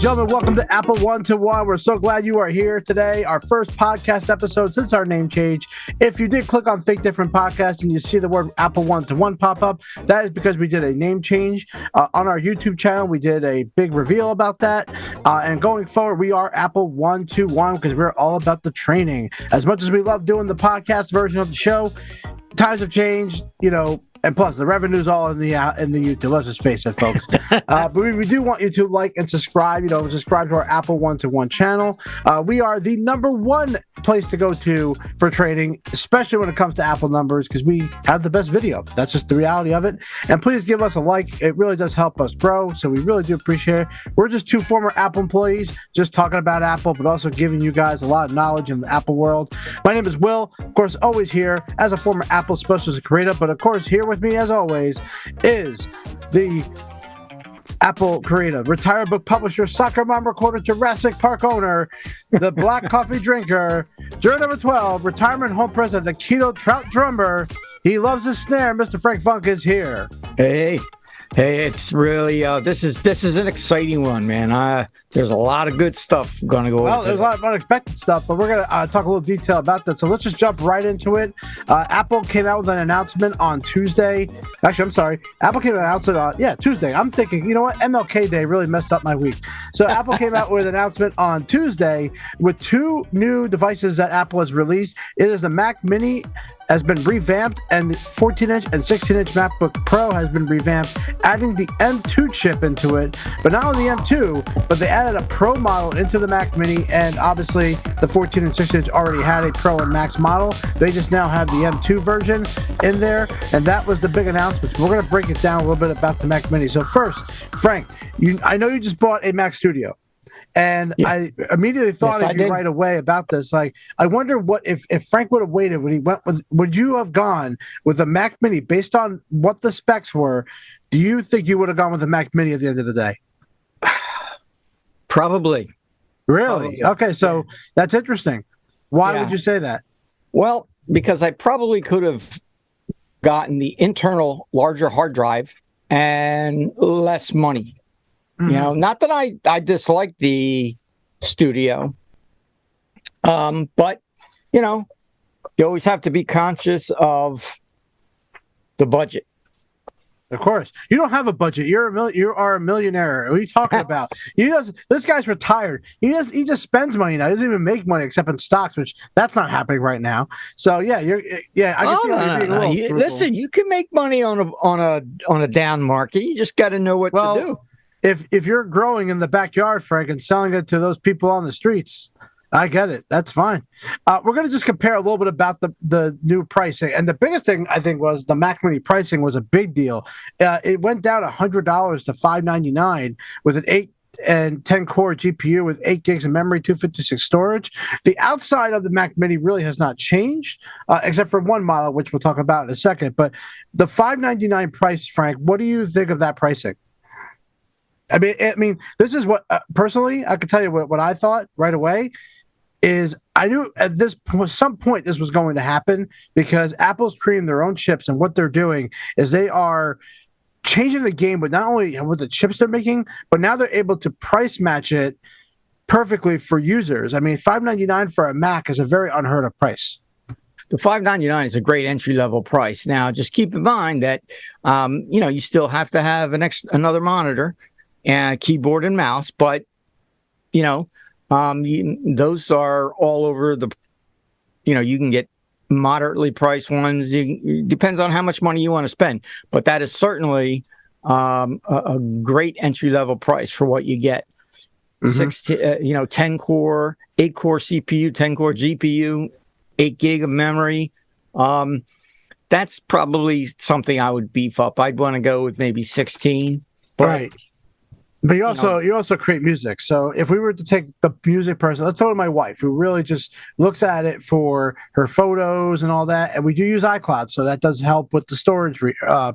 gentlemen, welcome to Apple One-to-One. We're so glad you are here today. Our first podcast episode since our name change. If you did click on Think Different Podcast and you see the word Apple One-to-One pop up, that is because we did a name change on our YouTube channel. We did a big reveal about that. And going forward, we are Apple One-to-One because we're all about the training. As much as we love doing the podcast version of the show, times have changed, and plus the revenue's all in the YouTube. Let's just face it, folks. But we do want you to like and subscribe. Subscribe to our Apple One-to-One channel. We are the number one place to go to for trading, especially when it comes to Apple numbers, because we have the best video. That's just the reality of it. And please give us a like. It really does help us grow. So we really do appreciate it. We're just two former Apple employees, just talking about Apple, but also giving you guys a lot of knowledge in the Apple world. My name is Will, of course, always here as a former Apple specialist and creator, but of course here with me as always is the Apple creator, retired book publisher, soccer mom recorder, Jurassic Park owner, the black coffee drinker, juror number 12, retirement home president, the Keto Trout drummer. He loves his snare. Mr. Frank Funk is here. Hey, it's really this is an exciting one, man. There's a lot of good stuff going to go. Well, there's a lot of unexpected stuff, but we're going to talk a little detail about that. So let's just jump right into it. Apple came out with an announcement on Tuesday. Actually, I'm sorry. Apple came out on Tuesday. I'm thinking, you know what? MLK Day really messed up my week. So Apple came out with an announcement on Tuesday with two new devices that Apple has released. It is a Mac Mini has been revamped, and the 14-inch and 16-inch MacBook Pro has been revamped, adding the M2 chip into it. But not only the M2, but they added a Pro model into the Mac Mini, and obviously the 14 and 16-inch already had a Pro and Max model. They just now have the M2 version in there, and that was the big announcement. We're going to break it down a little bit about the Mac Mini. So first, Frank, I know you just bought a Mac Studio. And yeah. I immediately thought of you right away about this. Like, I wonder what if Frank would have waited when he went with, would you have gone with a Mac Mini based on what the specs were? Do you think you would have gone with a Mac Mini at the end of the day? Probably. Really? Probably. Okay, so that's interesting. Why would you say that? Well, because I probably could have gotten the internal larger hard drive and less money. Mm-hmm. Not that I dislike the Studio, but, you always have to be conscious of the budget. Of course. You don't have a budget. You are a millionaire. What are you talking about? This guy's retired. He just spends money now. He doesn't even make money except in stocks, which that's not happening right now. So I can see how you're being a little listen, you can make money on a down market. You just got to know what to do. If you're growing in the backyard, Frank, and selling it to those people on the streets, I get it. That's fine. We're going to just compare a little bit about the new pricing. And the biggest thing, I think, was the Mac Mini pricing was a big deal. It went down $100 to $599 with an 8 and 10 core GPU with 8 gigs of memory, 256 storage. The outside of the Mac Mini really has not changed, except for one model, which we'll talk about in a second. But the $599 price, Frank, what do you think of that pricing? I mean, this is what personally I could tell you what I thought right away is I knew at some point this was going to happen because Apple's creating their own chips, and what they're doing is they are changing the game with not only with the chips they're making, but now they're able to price match it perfectly for users. I mean, $599 for a Mac is a very unheard of price. The $599 is a great entry-level price. Now, just keep in mind that you still have to have another monitor and keyboard and mouse, but those are all over the. You can get moderately priced ones. Depends on how much money you want to spend, but that is certainly a great entry level price for what you get. Mm-hmm. 10 core, 8 core CPU, 10 core GPU, 8 gig of memory. That's probably something I would beef up. I'd want to go with maybe 16. Right. But you also create music. So if we were to take the music person, let's talk to my wife, who really just looks at it for her photos and all that. And we do use iCloud, so that does help with the storage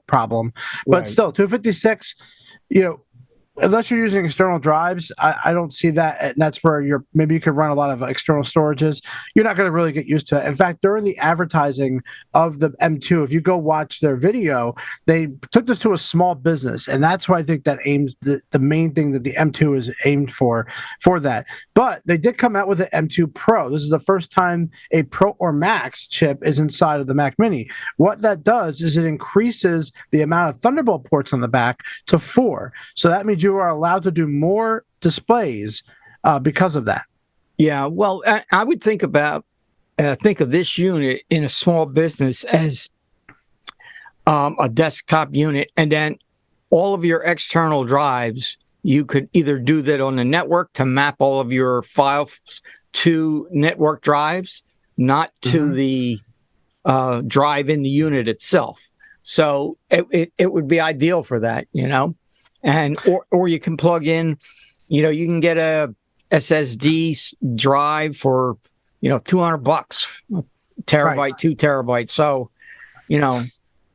problem. But still, 256, unless you're using external drives, I don't see that. And that's where maybe you could run a lot of external storages. You're not going to really get used to it. In fact, during the advertising of the M2, if you go watch their video, they took this to a small business, and that's why I think that aims the main thing that the M2 is aimed for that. But they did come out with an M2 Pro. This is the first time a Pro or Max chip is inside of the Mac Mini. What that does is it increases the amount of Thunderbolt ports on the back to 4. So that means you are allowed to do more displays because of that. Yeah, well, I would think of this unit in a small business as a desktop unit, and then all of your external drives, you could either do that on the network to map all of your files to network drives, not to the drive in the unit itself. So it would be ideal for that, and or you can plug in, you can get a SSD drive for $200, terabyte, right. 2 terabytes. So,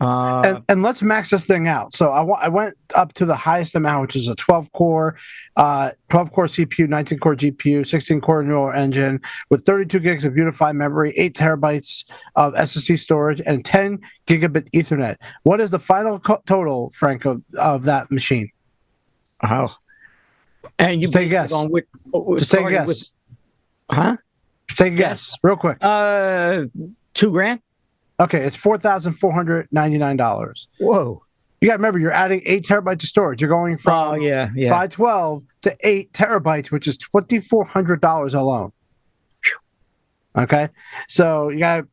and let's max this thing out. So I went up to the highest amount, which is a 12-core CPU, 19-core GPU, 16-core neural engine with 32 gigs of unified memory, 8 terabytes of SSD storage, and 10 gigabit Ethernet. What is the final total, Frank, of that machine? Oh, and you take a guess. Just take a guess. Huh? Just take a guess, real quick. $2,000. Okay, it's $4,499. Whoa! You got to remember, you're adding 8 terabytes of storage. You're going from 512 to 8 terabytes, which is $2,400 alone. Okay, so you got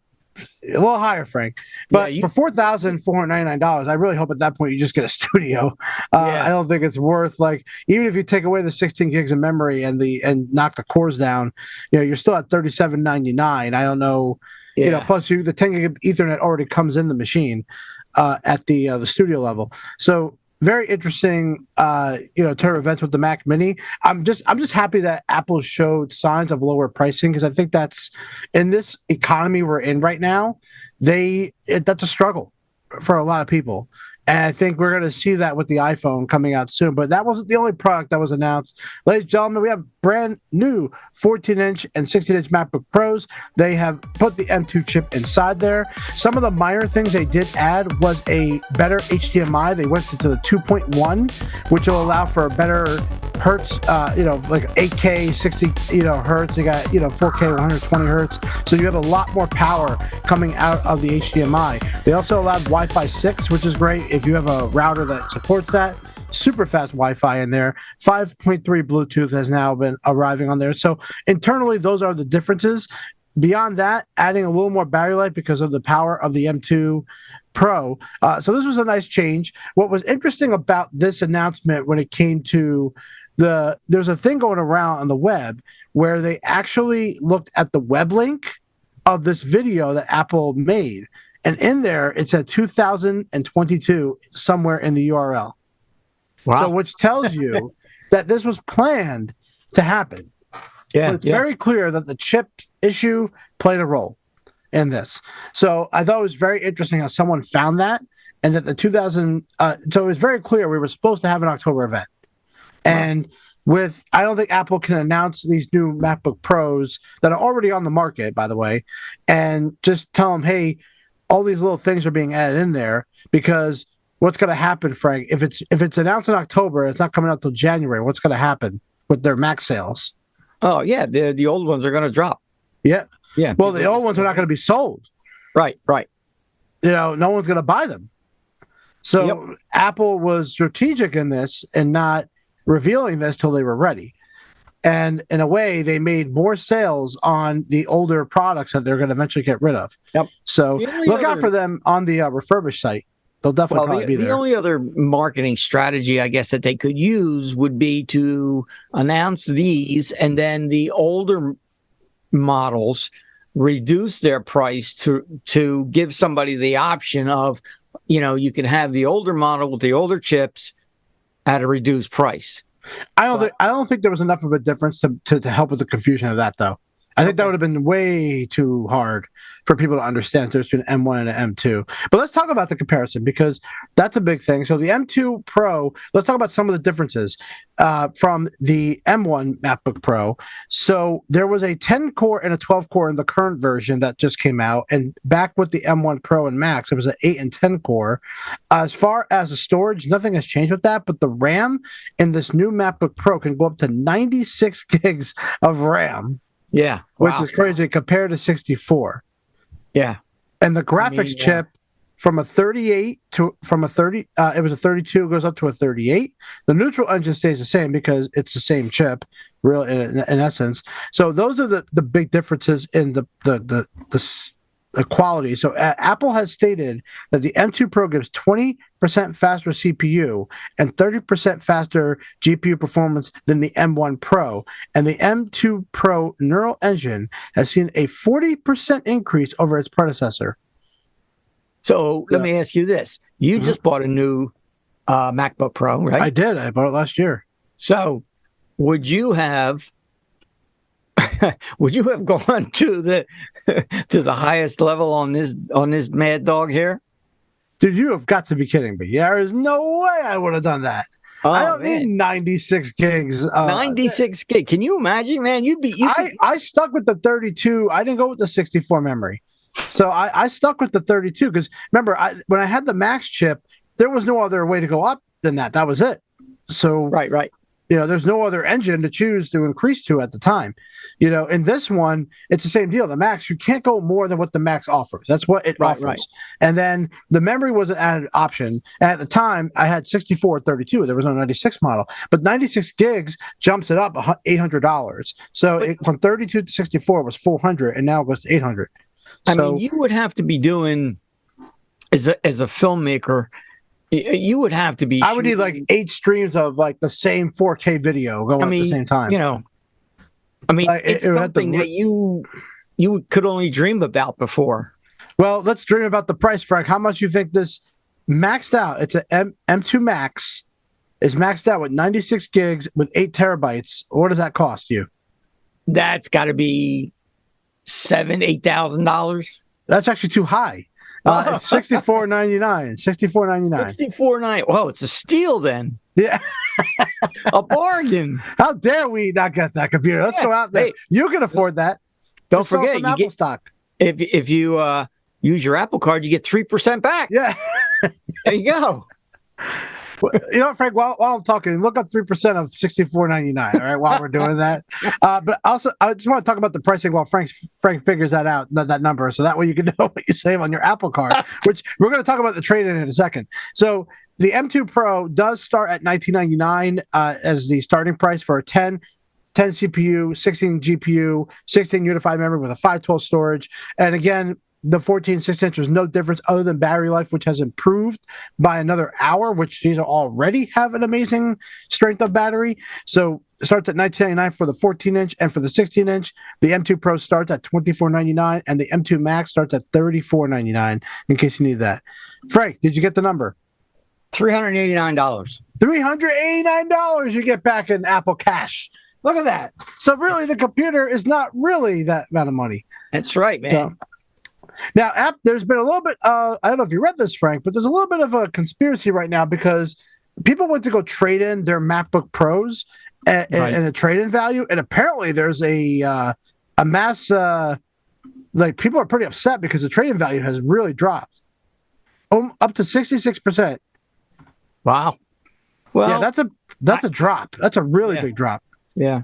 a little higher, Frank. But for $4,499, I really hope at that point you just get a studio. I don't think it's worth, even if you take away the 16 gigs of memory and knock the cores down, you're still at $3,799. I don't know. Plus the 10 gig Ethernet already comes in the machine at the studio level. So very interesting, turn of events with the Mac Mini. I'm just happy that Apple showed signs of lower pricing, because I think that's, in this economy we're in right now, that's a struggle for a lot of people. And I think we're going to see that with the iPhone coming out soon. But that wasn't the only product that was announced. Ladies and gentlemen, we have brand new 14-inch and 16-inch MacBook Pros. They have put the M2 chip inside there. Some of the minor things they did add was a better HDMI. They went to the 2.1, which will allow for a better hertz, like 8K 60, hertz. You got, 4K 120 hertz. So you have a lot more power coming out of the HDMI. They also allowed Wi-Fi 6, which is great if you have a router that supports that. Super fast Wi-Fi in there. 5.3 Bluetooth has now been arriving on there. So internally, those are the differences. Beyond that, adding a little more battery life because of the power of the M2 Pro. So this was a nice change. What was interesting about this announcement when it came to there's a thing going around on the web where they actually looked at the web link of this video that Apple made. And in there, it said 2022 somewhere in the URL. Wow. So which tells you that this was planned to happen. Yeah, but it's very clear that the chip issue played a role in this. So I thought it was very interesting how someone found that, and that so it was very clear we were supposed to have an October event. And I don't think Apple can announce these new MacBook Pros that are already on the market, by the way, and just tell them, hey, all these little things are being added in there, because what's going to happen, Frank, if it's announced in October, it's not coming out till January, what's going to happen with their Mac sales? Oh, yeah, the old ones are going to drop. Yeah. Yeah. Well, the old ones are not going to be sold. Right. No one's going to buy them. So Apple was strategic in this and not revealing this till they were ready. And in a way, they made more sales on the older products that they're going to eventually get rid of. Yep. So look out for them on the refurbished site. They'll definitely probably be there. The only other marketing strategy, I guess, that they could use would be to announce these, and then the older models reduce their price to give somebody the option of, you can have the older model with the older chips at a reduced price. I don't think there was enough of a difference to help with the confusion of that, though. I think that would have been way too hard for people to understand there's between an M1 and an M2. But let's talk about the comparison because that's a big thing. So the M2 Pro, let's talk about some of the differences from the M1 MacBook Pro. So there was a 10 core and a 12 core in the current version that just came out. And back with the M1 Pro and Max, it was an 8 and 10 core. As far as the storage, nothing has changed with that. But the RAM in this new MacBook Pro can go up to 96 gigs of RAM. Yeah. Which is crazy compared to 64. Yeah. And the graphics chip from a 38 to from a 30, it was a 32, goes up to a 38. The neutral engine stays the same because it's the same chip, real in essence. So those are the big differences in the quality. So Apple has stated that the M2 Pro gives 20% faster CPU and 30% faster GPU performance than the M1 Pro. And the M2 Pro neural engine has seen a 40% increase over its predecessor. So let me ask you this. You just bought a new MacBook Pro, right? I did. I bought it last year. So would you have gone to the highest level on this Mad Dog here? Dude, you have got to be kidding me. There is no way I would have done that. I don't need 96 gigs. 96 gig. Can you imagine, man? I stuck with the 32. I didn't go with the 64 memory. So I stuck with the 32 because remember, when I had the Max chip, there was no other way to go up than that. That was it. So right. There's no other engine to choose to increase to at the time. In this one, it's the same deal. The Max, you can't go more than what the Max offers. That's what it offers. Right. And then the memory was an added option. And at the time, I had 64 32. There was no 96 model. But 96 gigs jumps it up $800. So from 32 to 64 was $400, and now it goes to $800. I mean, you would have to be doing, as a filmmaker, you would have to be. I would need like 8 streams of like the same 4K video going at the same time. It's something that you could only dream about before. Well, let's dream about the price, Frank. How much you think this maxed out? It's an M2 Max is maxed out with 96 gigs with 8 terabytes. What does that cost you? That's got to be $8,000. That's actually too high. It's $64.99. $64.99. Well, it's a steal then. Yeah. A bargain. How dare we not get that computer? Let's go out there. Hey, you can afford that. Don't forget, you get stock. If you use your Apple Card, you get 3% back. Yeah. There you go. Well, Frank, while I'm talking, look up 3% of $64.99, all right, while we're doing that. But also, I just want to talk about the pricing while Frank figures that out, that number, so that way you can know what you save on your Apple Card, which we're going to talk about the trade-in in a second. So the M2 Pro does start at $19.99 as the starting price for a 10 CPU, 16 GPU, 16 unified memory with a 512 storage. And again, the 14/16 there's no difference other than battery life, which has improved by another hour, which these already have an amazing strength of battery. So it starts at $19.99 for the 14-inch, and for the 16-inch, the M2 Pro starts at $24.99, and the M2 Max starts at $34.99, in case you need that. Frank, did you get the number? $389. $389 you get back in Apple Cash. Look at that. So really, the computer is not really that amount of money. That's right, man. Now, there's been a little bit, I don't know if you read this, Frank, but there's a little bit of a conspiracy right now because people went to go trade in their MacBook Pros and a trade-in value, and apparently there's a mass, people are pretty upset because the trade-in value has really dropped up to 66%. Wow. Well, yeah, that's a drop. That's a really big drop. Yeah.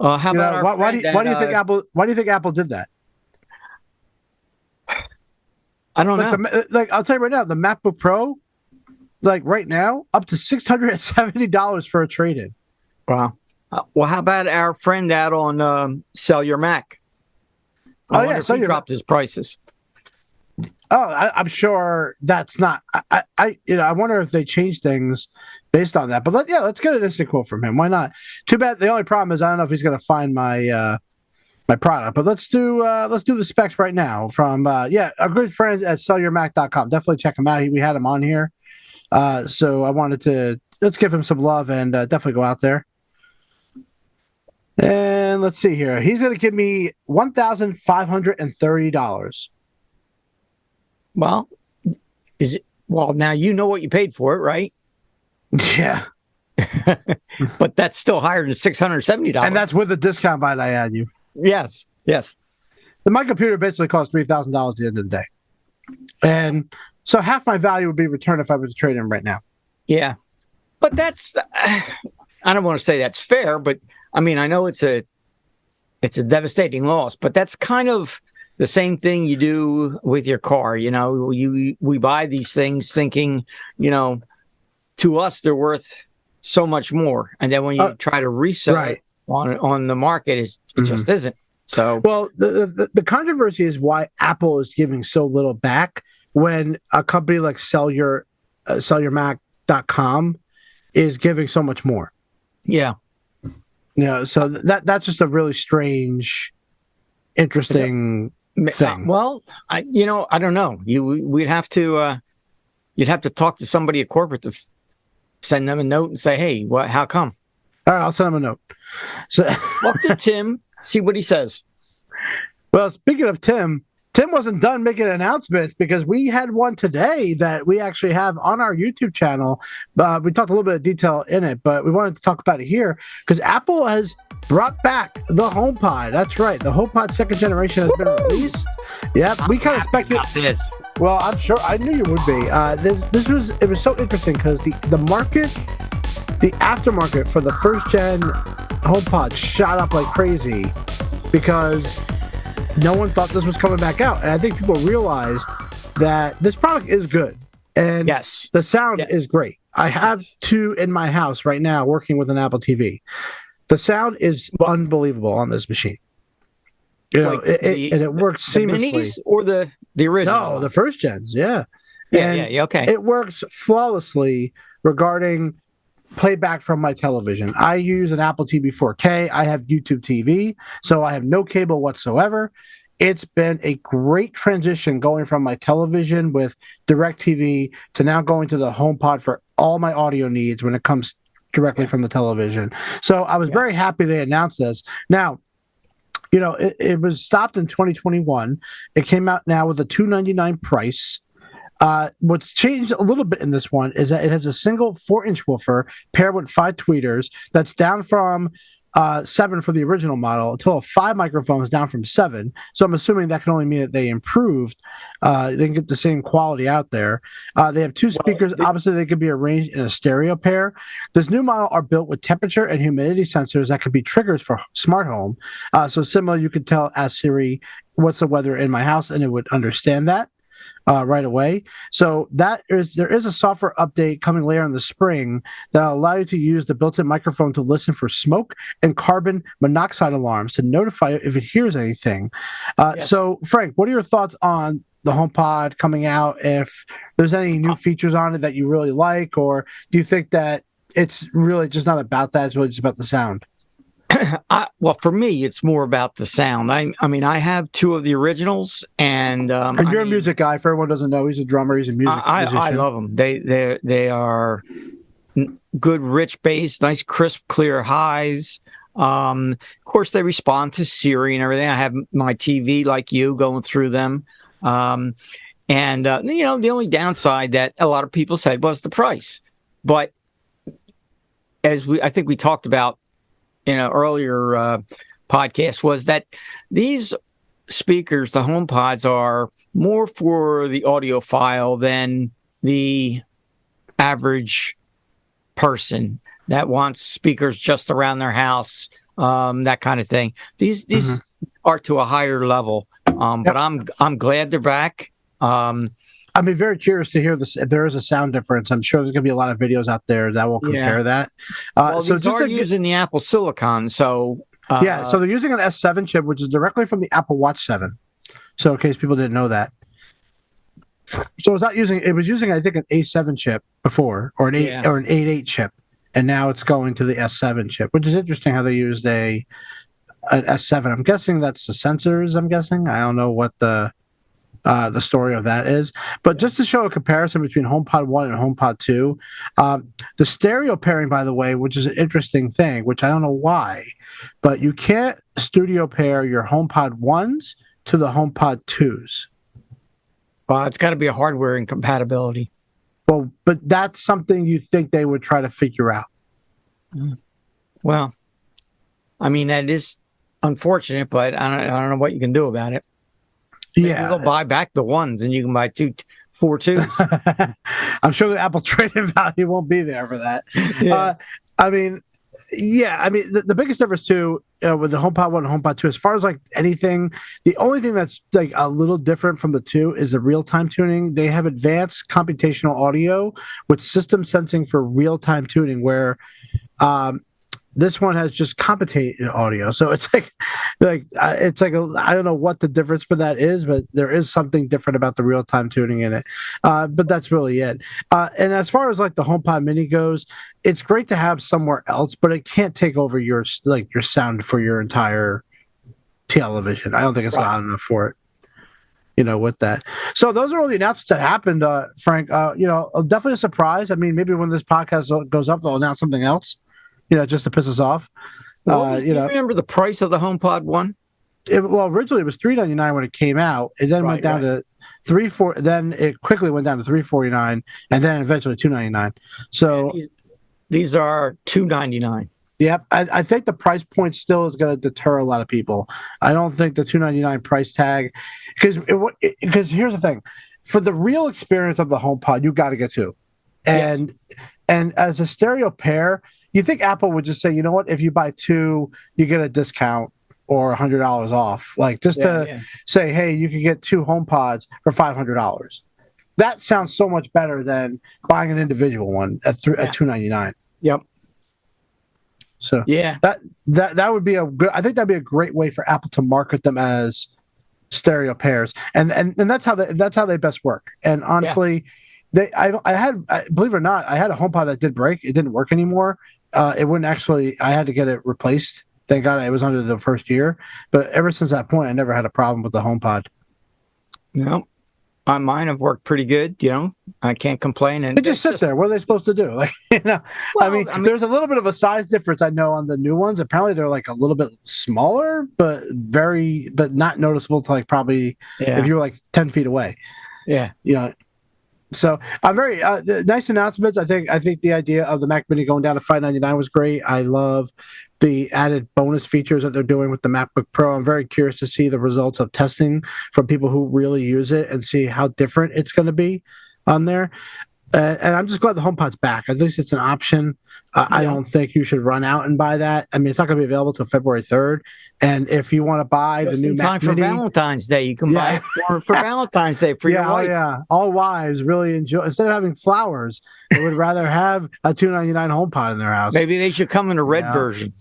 How about why do you think Apple did that? I don't know. I'll tell you right now, the MacBook Pro, right now, up to $670 for a trade-in. Wow. Well, how about our friend out on Sell Your Mac? He dropped his prices. Oh, I'm sure that's not. I wonder if they change things based on that. But let's get an instant quote from him. Why not? Too bad. The only problem is I don't know if he's going to find my product. But let's do the specs right now from our good friends at SellYourMac.com. Definitely check him out. We had him on here, so I wanted to let's give him some love and definitely go out there. And And let's see here. He's going to give me $1,530. Well, is it? Well, now you know what you paid for it, right? Yeah. But that's still higher than $670. And that's with the discount bite I add you. Yes. My computer basically cost $3,000 at the end of the day. And so half my value would be returned if I was to trade in right now. Yeah. But that's, I don't want to say that's fair, but I mean, I know it's a devastating loss, but that's kind of the same thing you do with your car. You know, we buy these things thinking, you know, to us, they're worth so much more. And then when you try to resell it on the market, it just isn't. So, well, the controversy is why Apple is giving so little back when a company like SellYourMac.com is giving so much more. Yeah. So that's just a really strange, interesting thing. Well, I don't know. You'd have to talk to somebody at corporate to send them a note and say, hey, how come? All right, I'll send him a note. So, talk to Tim, see what he says. Well, speaking of Tim wasn't done making announcements because we had one today that we actually have on our YouTube channel. We talked a little bit of detail in it, but we wanted to talk about it here because Apple has brought back the HomePod. That's right. The HomePod second generation has been released. Yep. We kind of speculated this. Well, I'm sure I knew you would be. It was so interesting because the market, the aftermarket for the first gen HomePod shot up like crazy because no one thought this was coming back out. And I think people realized that this product is good. And yes, the sound is great. I have two in my house right now working with an Apple TV. The sound is unbelievable on this machine. You know, and it works seamlessly. The minis or the original? No, the first gens, yeah. Yeah, okay. It works flawlessly regarding playback from my television. I use an Apple TV 4K. I have YouTube TV, so I have no cable whatsoever. It's been a great transition going from my television with DirecTV to now going to the HomePod for all my audio needs when it comes directly from the television. So I was very happy they announced this. Now, you know, it was stopped in 2021. It came out now with a $299 price. What's changed a little bit in this one is that it has a single 4-inch woofer paired with 5 tweeters. That's down from 7 for the original model. A total of 5 microphones down from 7. So I'm assuming that can only mean that they improved. They can get the same quality out there. They have 2 speakers. Obviously, they could be arranged in a stereo pair. This new model are built with temperature and humidity sensors that could be triggers for smart home. So similar, you could tell Ask Siri, what's the weather in my house, and it would understand that. Right away. So there is a software update coming later in the spring that will allow you to use the built-in microphone to listen for smoke and carbon monoxide alarms to notify you if it hears anything. So, Frank, what are your thoughts on the HomePod coming out? If there's any new features on it that you really like, or do you think that it's really just not about that? It's really just about the sound? Well, for me, it's more about the sound. I mean, I have 2 of the originals, and you're a music guy. For everyone who doesn't know, he's a drummer. He's a musician. I love them. They are good, rich bass, nice, crisp, clear highs. Of course, they respond to Siri and everything. I have my TV like you going through them, and you know, the only downside that a lot of people said was the price. But I think we talked about in an earlier podcast, was that these speakers, the HomePods, are more for the audiophile than the average person that wants speakers just around their house, that kind of thing. These are to a higher level, but I'm glad they're back. I'd be very curious to hear this. If there is a sound difference, I'm sure there's going to be a lot of videos out there that will compare that. So just using the Apple Silicon, so so they're using an S7 chip, which is directly from the Apple Watch 7. So in case people didn't know that, so it was using I think an A7 chip before, or an 8.8 chip, and now it's going to the S7 chip, which is interesting how they used an S7. I'm guessing that's the sensors. I don't know what the the story of that is. But just to show a comparison between HomePod 1 and HomePod 2, the stereo pairing, by the way, which is an interesting thing, which I don't know why, but you can't studio pair your HomePod 1s to the HomePod 2s. It's got to be a hardware incompatibility. Well, but that's something you think they would try to figure out. Well, I mean, that is unfortunate, but I don't know what you can do about it. Maybe they'll buy back the ones and you can buy 4 twos. I'm sure the Apple trade-in value won't be there for that. Yeah. The biggest difference too with the HomePod 1 and HomePod 2, as far as like anything, the only thing that's like a little different from the two is the real-time tuning. They have advanced computational audio with system sensing for real-time tuning, where this one has just computated audio. So it's I don't know what the difference for that is, but there is something different about the real-time tuning in it. But that's really it. And as far as like the HomePod Mini goes, it's great to have somewhere else, but it can't take over your sound for your entire television. I don't think it's loud enough for it. With that. So those are all the announcements that happened, Frank. Definitely a surprise. I mean, maybe when this podcast goes up, they'll announce something else. Just to piss us off. Do you remember the price of the HomePod 1? Originally it was $399 when it came out. It then went down to $349. Then it quickly went down to $349, and then eventually $299. So these are $299. Yep, I think the price point still is going to deter a lot of people. I don't think the $299 price tag, because here's the thing, for the real experience of the HomePod, you got to get two, and as a stereo pair. You think Apple would just say, you know what, if you buy two, you get a discount or $100 off, say, hey, you can get two HomePods for $500. That sounds so much better than buying an individual one at $299. Yep. So that would be I think that'd be a great way for Apple to market them as stereo pairs, and that's how they best work. And honestly, believe it or not, I had a HomePod that did break. It didn't work anymore. It wouldn't actually. I had to get it replaced. Thank God it was under the first year. But ever since that point, I never had a problem with the HomePod. No, mine have worked pretty good. I can't complain. And they just sit there. What are they supposed to do? I mean, there's a little bit of a size difference. I know on the new ones. Apparently, they're like a little bit smaller, but not noticeable to probably if you were 10 feet away. Yeah. So I'm very nice announcements. I think the idea of the Mac Mini going down to $599 was great. I love the added bonus features that they're doing with the MacBook Pro. I'm very curious to see the results of testing from people who really use it and see how different it's going to be on there. And I'm just glad the HomePod's back. At least it's an option. I don't think you should run out and buy that. I mean, it's not going to be available until February 3rd. And if you want to buy the new Mac Mini, for Valentine's Day, you can buy it for Valentine's Day for your wife. All wives really enjoy. Instead of having flowers, they would rather have a $299 HomePod in their house. Maybe they should come in a red version.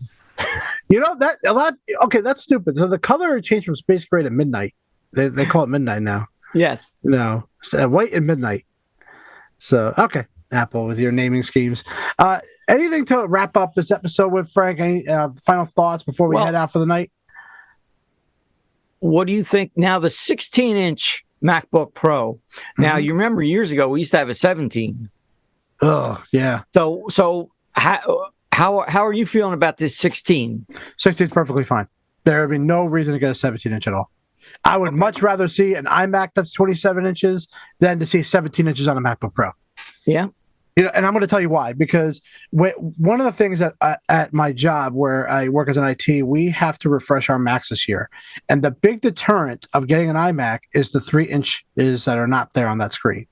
That's stupid. So the color changed from space gray to midnight. They call it midnight now. Yes. White and midnight. So, okay, Apple with your naming schemes. Anything to wrap up this episode with, Frank? Any final thoughts before we head out for the night? What do you think now? The 16-inch MacBook Pro. Now, you remember years ago we used to have a 17. Oh, yeah. So how are you feeling about this 16? 16 is perfectly fine. There would be no reason to get a 17-inch at all. I would much rather see an iMac that's 27 inches than to see 17 inches on a MacBook Pro. Yeah. And I'm going to tell you why. Because one of the things that at my job where I work as an IT, we have to refresh our Macs this year. And the big deterrent of getting an iMac is the 3 inches that are not there on that screen.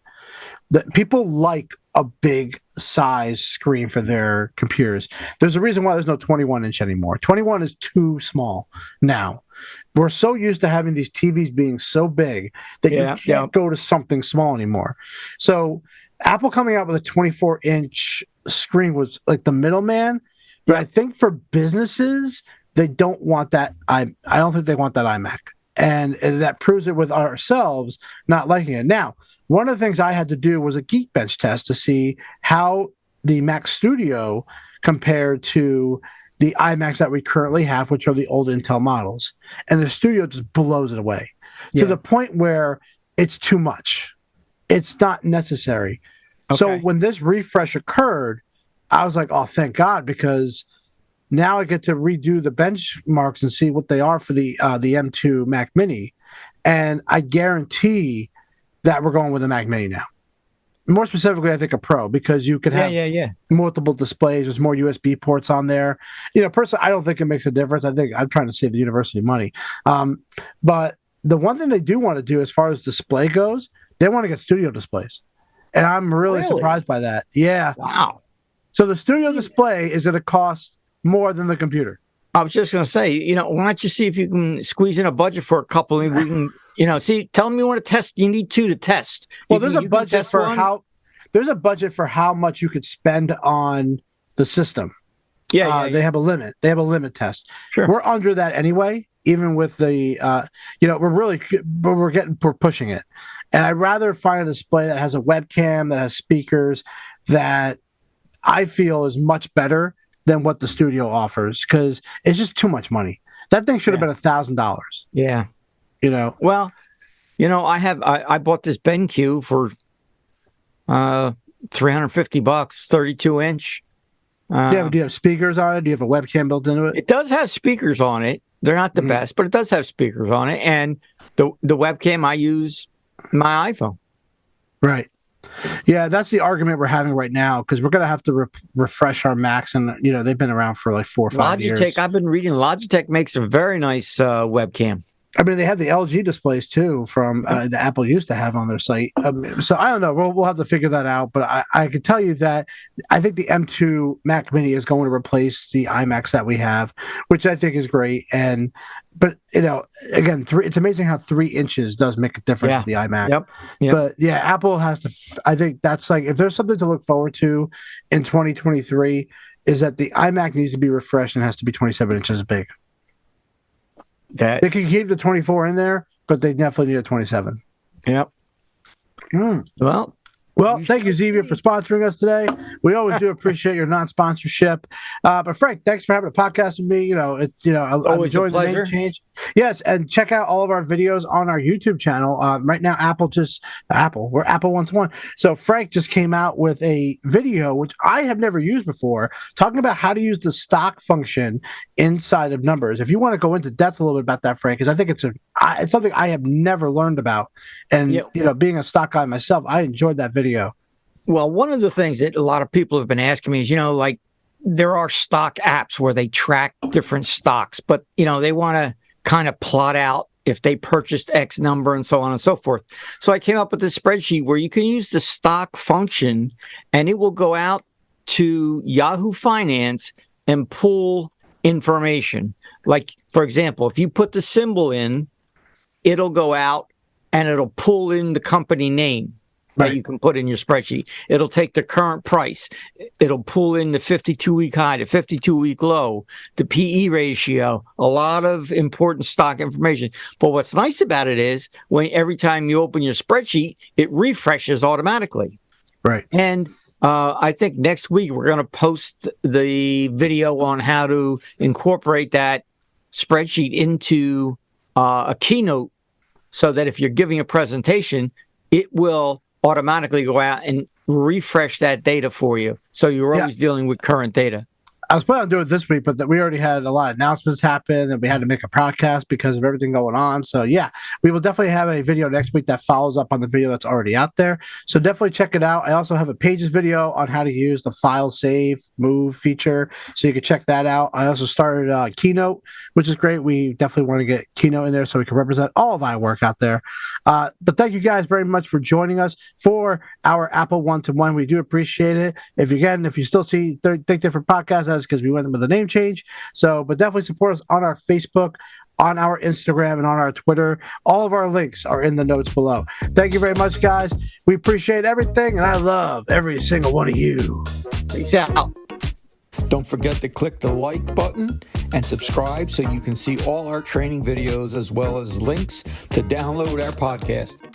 People like a big size screen for their computers. There's a reason why there's no 21 inch anymore. 21 is too small now. We're so used to having these TVs being so big that you can't go to something small anymore. So Apple coming out with a 24-inch screen was like the middleman. But I think for businesses, they don't want that. I don't think they want that iMac. And that proves it with ourselves not liking it. Now, one of the things I had to do was a Geekbench test to see how the Mac Studio compared to the iMacs that we currently have, which are the old Intel models. And the Studio just blows it away to the point where it's too much. It's not necessary. So Okay. when this refresh occurred, I was like, oh, thank God, because now I get to redo the benchmarks and see what they are for the M2 Mac Mini. And I guarantee that we're going with a Mac Mini now. More specifically, I think a Pro, because you could have multiple displays. There's more USB ports on there. Personally, I don't think it makes a difference. I think I'm trying to save the university money. But the one thing they do want to do as far as display goes, they want to get studio displays. And I'm really surprised by that. Yeah. Wow. So the studio display is going to cost more than the computer. I was just going to say, why don't you see if you can squeeze in a budget for a couple and we can, tell them you want to test. You need two to test. Well, there's a budget for how much you could spend on the system. Yeah. They have a limit. They have a limit test. Sure. We're under that anyway, even with the, we're pushing it. And I'd rather find a display that has a webcam, that has speakers, that I feel is much better than what the studio offers, because it's just too much money. That thing should have been $1,000. Yeah. Well, I bought this BenQ for $350, 32-inch. Do you have speakers on it? Do you have a webcam built into it? It does have speakers on it. They're not the best, but it does have speakers on it. And the webcam, I use my iPhone. Right. Yeah, that's the argument we're having right now, because we're going to have to refresh our Macs, and they've been around for like 4 or 5 years. I've been reading Logitech makes a very nice webcam. I mean, they have the LG displays too from that Apple used to have on their site. So I don't know. We'll have to figure that out. But I can tell you that I think the M2 Mac Mini is going to replace the iMacs that we have, which I think is great. But again, it's amazing how 3 inches does make a difference with the iMac. Yep. But yeah, Apple has to. I think that's like, if there's something to look forward to in 2023, is that the iMac needs to be refreshed and has to be 27 inches big. They can keep the 24 in there, but they definitely need a 27. Yep. Well, thank you, Xavier, for sponsoring us today. We always do appreciate your non-sponsorship. But Frank, thanks for having a podcast with me. I'm enjoying the name change. Yes, and check out all of our videos on our YouTube channel. Right now, we're Apple One-to-One. So Frank just came out with a video, which I have never used before, talking about how to use the stock function inside of Numbers. If you want to go into depth a little bit about that, Frank, because I think it's something I have never learned about. And, being a stock guy myself, I enjoyed that video. Well, one of the things that a lot of people have been asking me is, like there are stock apps where they track different stocks, but, they want to kind of plot out if they purchased X number and so on and so forth. So I came up with this spreadsheet where you can use the stock function and it will go out to Yahoo Finance and pull information. Like, for example, if you put the symbol in, it'll go out and it'll pull in the company name that you can put in your spreadsheet. It'll take the current price. It'll pull in the 52-week high, the 52-week low, the PE ratio, a lot of important stock information. But what's nice about it is every time you open your spreadsheet, it refreshes automatically. Right. And I think next week we're going to post the video on how to incorporate that spreadsheet into a keynote, so that if you're giving a presentation, it will automatically go out and refresh that data for you. So you're always dealing with current data. I was planning on doing it this week, but we already had a lot of announcements happen, and we had to make a podcast because of everything going on. So yeah, we will definitely have a video next week that follows up on the video that's already out there. So definitely check it out. I also have a Pages video on how to use the file save move feature, so you can check that out. I also started Keynote, which is great. We definitely want to get Keynote in there so we can represent all of our work out there. But thank you guys very much for joining us for our Apple One-to-One. We do appreciate it. If you still see Think Different Podcasts, because we went with a name change. But definitely support us on our Facebook, on our Instagram, and on our Twitter. All of our links are in the notes below. Thank you very much, guys. We appreciate everything, and I love every single one of you. Peace out. Don't forget to click the like button and subscribe so you can see all our training videos as well as links to download our podcast.